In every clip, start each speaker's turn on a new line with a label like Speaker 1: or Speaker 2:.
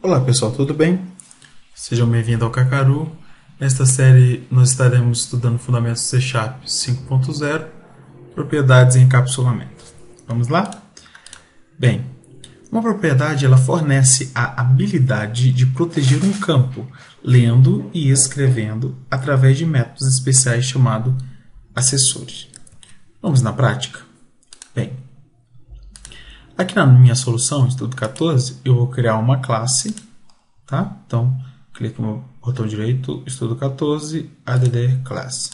Speaker 1: Olá pessoal, tudo bem? Sejam bem-vindos ao Kakaru. Nesta série nós estaremos estudando fundamentos C# 5.0, propriedades e encapsulamento. Vamos lá? Bem, uma propriedade ela fornece a habilidade de proteger um campo, lendo e escrevendo através de métodos especiais chamados acessores. Vamos na prática? Bem, aqui na minha solução, estudo 14, eu vou criar uma classe, tá? Então, clico no botão direito, estudo 14, add class.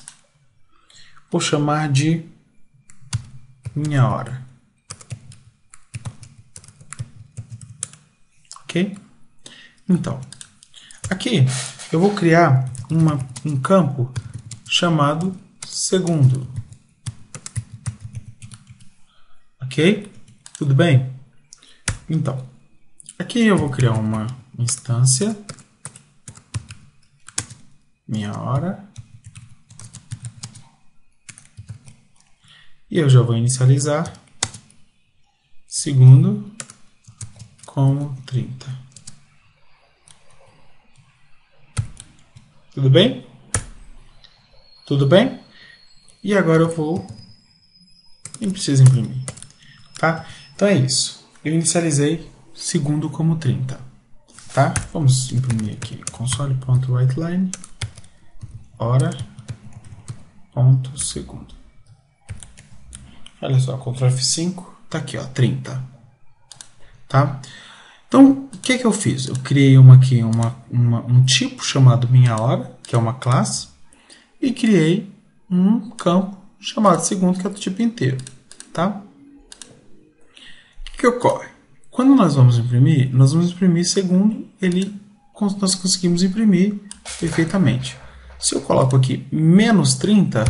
Speaker 1: Vou chamar de minha hora. Ok? Então, aqui eu vou criar um campo chamado segundo. Ok? Tudo bem? Então, aqui eu vou criar uma instância, minha hora, e eu já vou inicializar segundo como 30. Tudo bem? Tudo bem? E agora eu vou... nem preciso imprimir. Tá? Então é isso. Eu inicializei segundo como 30. Tá? Vamos imprimir aqui. console.writeline hora ponto segundo. Olha só, Ctrl F5. Tá aqui, ó, 30. Tá? Então, o que eu fiz? Eu criei aqui um tipo chamado minha hora, que é uma classe, e criei um campo chamado segundo, que é do tipo inteiro. Tá? O que ocorre? Quando nós vamos imprimir segundo, nós conseguimos imprimir perfeitamente. Se eu coloco aqui menos 30,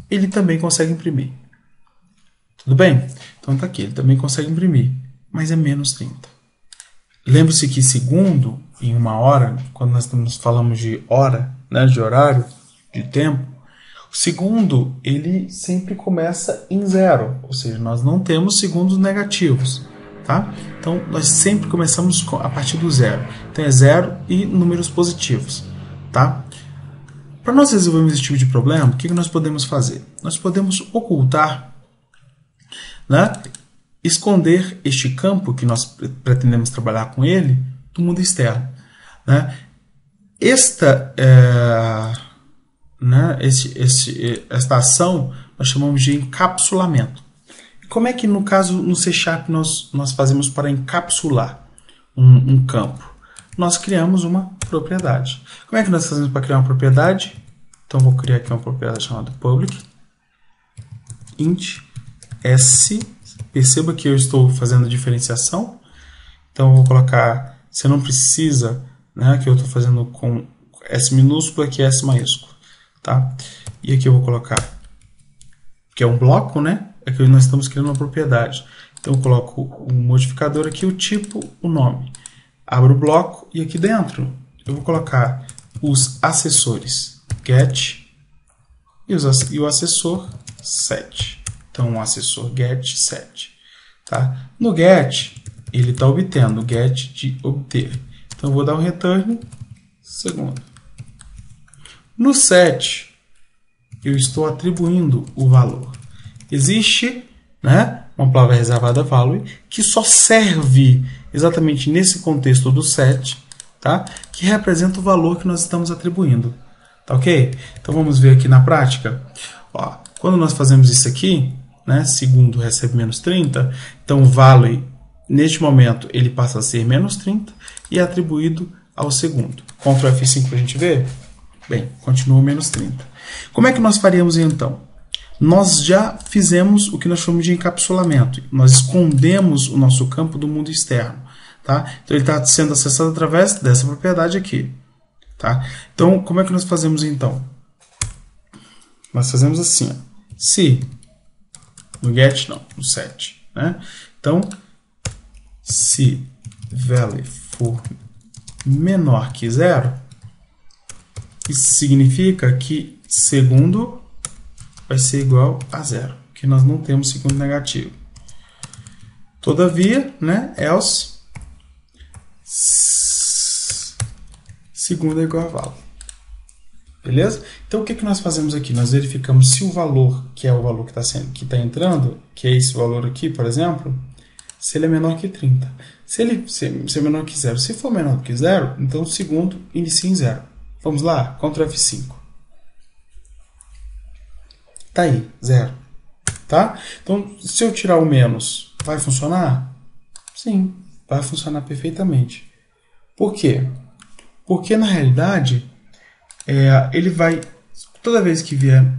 Speaker 1: ele também consegue imprimir. Tudo bem? Então está aqui, ele também consegue imprimir, mas é menos 30. Lembre-se que segundo, em uma hora, quando nós falamos de hora, né, de horário, de tempo, o segundo, ele sempre começa em zero, ou seja, nós não temos segundos negativos, tá? Então, nós sempre começamos a partir do zero. Então, é zero e números positivos, tá? Para nós resolvermos esse tipo de problema, o que nós podemos fazer? Nós podemos ocultar, né, esconder este campo que nós pretendemos trabalhar com ele do mundo externo, né? Esta ação nós chamamos de encapsulamento. Como é que, no caso, no C# nós fazemos para encapsular um campo? Nós criamos uma propriedade. Como é que nós fazemos para criar uma propriedade? Então, vou criar aqui uma propriedade chamada public int s. Perceba que eu estou fazendo diferenciação. Então, eu vou colocar, você não precisa, né, que eu estou fazendo com S minúsculo, aqui é S maiúsculo. Tá? E aqui eu vou colocar, que é um bloco, né? Aqui nós estamos criando uma propriedade. Então eu coloco um modificador aqui, o tipo, o nome. Abro o bloco e aqui dentro eu vou colocar os acessores get e o acessor set. Então o acessor get set. Tá? No get, ele está obtendo, o get de obter. Então eu vou dar um return segundo. No set, eu estou atribuindo o valor. Existe, né, uma palavra reservada value que só serve exatamente nesse contexto do set, tá, que representa o valor que nós estamos atribuindo. Tá ok? Então vamos ver aqui na prática. Ó, quando nós fazemos isso aqui, né, segundo recebe menos 30, então o value, neste momento, ele passa a ser menos 30 e é atribuído ao segundo. Ctrl F5 para a gente ver. Bem, continua menos 30. Como é que nós faríamos então? Nós já fizemos o que nós chamamos de encapsulamento. Nós escondemos o nosso campo do mundo externo. Tá? Então ele está sendo acessado através dessa propriedade aqui. Tá? Então, como é que nós fazemos então? Nós fazemos assim. Ó. Se, no get não, no set. Né? Então, se value for menor que zero, isso significa que segundo vai ser igual a zero, que nós não temos segundo negativo. Todavia, né, else, segundo é igual a val. Beleza? Então, o que nós fazemos aqui? Nós verificamos se o valor, que é o valor que está entrando, que é esse valor aqui, por exemplo, se ele é menor que 30. Se ele é menor que 0. Se for menor que 0, então o segundo inicia em 0. Vamos lá? Ctrl F5. Tá aí, 0. Tá? Então, se eu tirar o menos, vai funcionar? Sim, vai funcionar perfeitamente. Por quê? Porque, na realidade, ele vai, toda vez que vier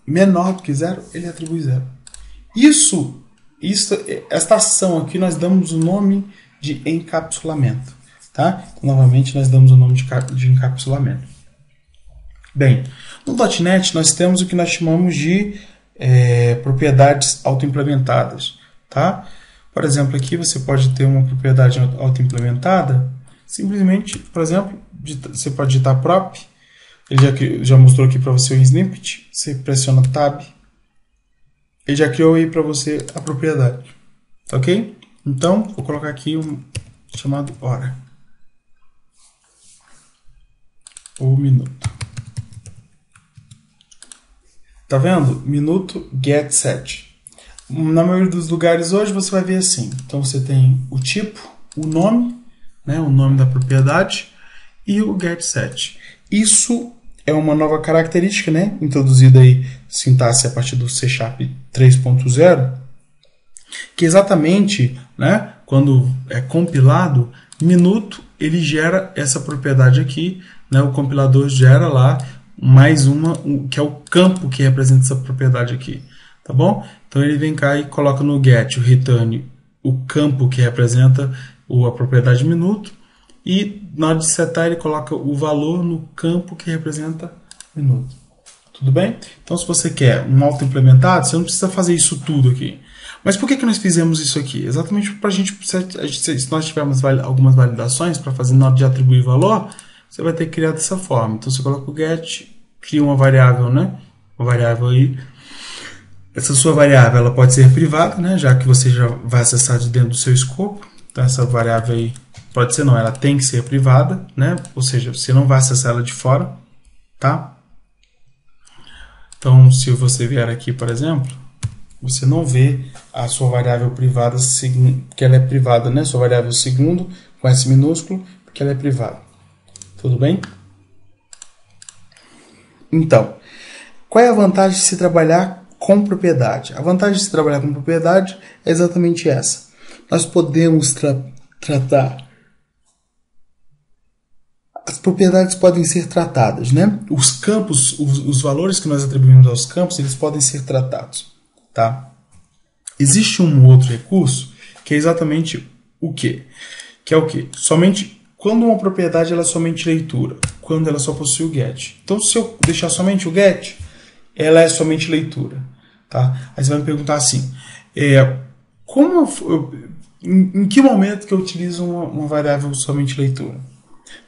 Speaker 1: menor do que 0, ele atribui 0. Esta ação aqui nós damos o nome de encapsulamento. Tá? Então, novamente, nós damos o nome de encapsulamento. Bem, no .NET nós temos o que nós chamamos de propriedades autoimplementadas. Tá? Por exemplo, aqui você pode ter uma propriedade autoimplementada, simplesmente, por exemplo, você pode digitar prop. Ele já mostrou aqui para você o snippet. Você pressiona Tab. Ele já criou aí para você a propriedade. Tá ok? Então, vou colocar aqui um chamado hora. Ou minuto. Tá vendo? Minuto get set. Na maioria dos lugares hoje você vai ver assim. Então, você tem o tipo, o nome, né, o nome da propriedade e o get set. Isso é uma nova característica, né, introduzida aí, sintaxe a partir do C# 3.0, que exatamente, né, quando é compilado, minuto, ele gera essa propriedade aqui, né, o compilador gera lá mais uma, que é o campo que representa essa propriedade aqui, tá bom? Então ele vem cá e coloca no get, o return, o campo que representa a propriedade minuto, e na hora de setar ele coloca o valor no campo que representa minuto. Tudo bem? Então se você quer um auto-implementado, você não precisa fazer isso tudo aqui. Mas por que nós fizemos isso aqui? Exatamente para a gente, se nós tivermos algumas validações para fazer na hora de atribuir valor, você vai ter que criar dessa forma. Então você coloca o get, cria uma variável, né? Uma variável aí. Essa sua variável ela pode ser privada, né? Já que você já vai acessar de dentro do seu escopo. Então essa variável aí pode ser não, ela tem que ser privada, né? Ou seja, você não vai acessar ela de fora, tá? Então, se você vier aqui, por exemplo, você não vê a sua variável privada, que ela é privada, né? Sua variável segundo, com S minúsculo, porque ela é privada. Tudo bem? Então, qual é a vantagem de se trabalhar com propriedade? A vantagem de se trabalhar com propriedade é exatamente essa. Nós podemos tratar. As propriedades podem ser tratadas, né? Os campos, os valores que nós atribuímos aos campos, eles podem ser tratados, tá? Existe um outro recurso que é exatamente o quê? Que é o quê? Somente quando uma propriedade ela é somente leitura, quando ela só possui o get. Então, se eu deixar somente o get, ela é somente leitura, tá? Aí você vai me perguntar assim, em que momento que eu utilizo uma variável somente leitura?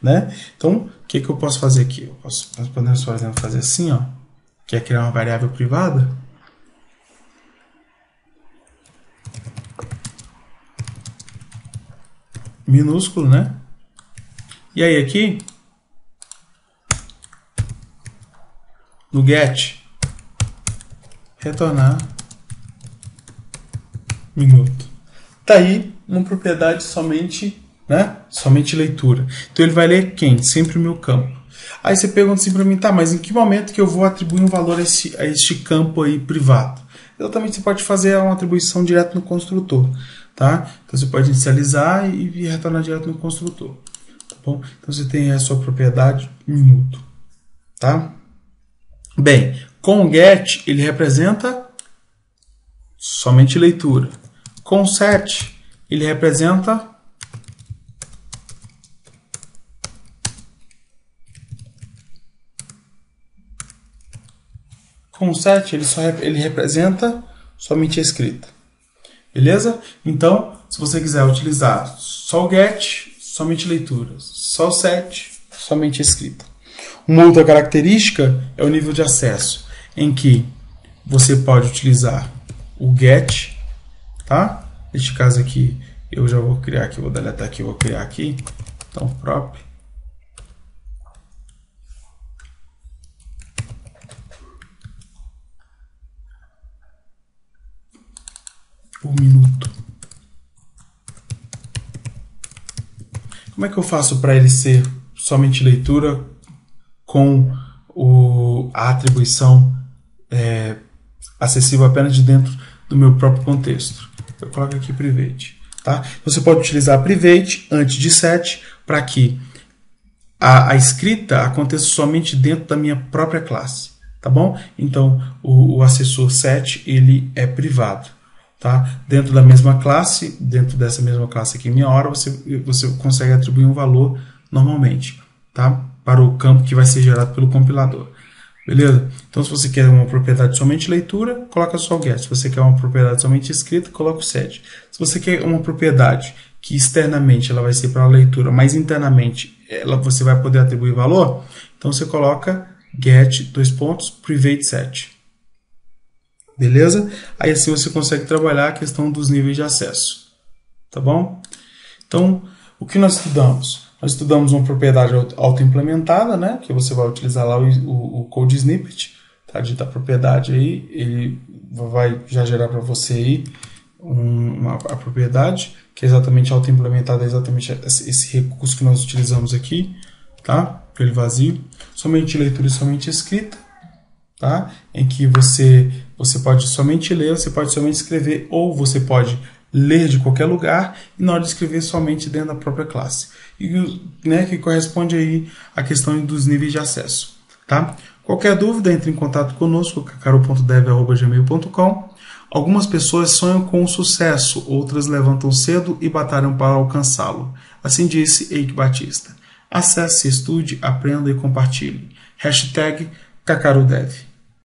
Speaker 1: Né? Então, o que eu posso fazer aqui? Nós podemos, por exemplo, fazer assim, ó, que é criar uma variável privada. Minúsculo, né? E aí aqui, no get, retornar minuto. Tá aí uma propriedade somente, né? Somente leitura. Então ele vai ler quem? Sempre o meu campo. Aí você pergunta assim para mim, tá, mas em que momento que eu vou atribuir um valor a este campo aí privado? Exatamente, você pode fazer uma atribuição direto no construtor, tá? Então você pode inicializar e retornar direto no construtor, tá bom? Então você tem a sua propriedade minuto, tá? Bem, com o get ele representa somente leitura. Com o set ele representa com o set ele representa somente a escrita. Beleza? Então, se você quiser utilizar só o get, somente leitura. Só o set, somente a escrita. Uma outra característica é o nível de acesso, em que você pode utilizar o get, tá? Neste caso aqui, eu já vou criar aqui, vou deletar aqui, vou criar aqui. Então, prop por minuto. Como é que eu faço para ele ser somente leitura com a atribuição acessível apenas de dentro do meu próprio contexto? Eu coloco aqui private. Tá? Você pode utilizar private antes de set para que a escrita aconteça somente dentro da minha própria classe. Tá bom? Então, o assessor set ele é privado. Tá? Dentro da mesma classe, dentro dessa mesma classe aqui, minha hora, você consegue atribuir um valor normalmente, tá? Para o campo que vai ser gerado pelo compilador. Beleza? Então, se você quer uma propriedade somente leitura, coloca só o get. Se você quer uma propriedade somente escrita, coloca o set. Se você quer uma propriedade que externamente ela vai ser para a leitura, mas internamente você vai poder atribuir valor, então você coloca get, private set. Beleza? Aí assim você consegue trabalhar a questão dos níveis de acesso. Tá bom? Então, o que nós estudamos? Nós estudamos uma propriedade auto-implementada, né? Que você vai utilizar lá o code snippet, tá? Digita a propriedade aí, ele vai já gerar para você aí a propriedade, que é exatamente auto-implementada, é exatamente esse recurso que nós utilizamos aqui, tá? Para ele vazio. Somente leitura e somente escrita. Tá? Em que você pode somente ler, você pode somente escrever, ou você pode ler de qualquer lugar e na hora de escrever somente dentro da própria classe. E, né, que corresponde aí à questão dos níveis de acesso. Tá? Qualquer dúvida, entre em contato conosco, cacaro.dev@gmail.com. Algumas pessoas sonham com o sucesso, outras levantam cedo e batalham para alcançá-lo. Assim disse Eike Batista. Acesse, estude, aprenda e compartilhe. #CacaroDev.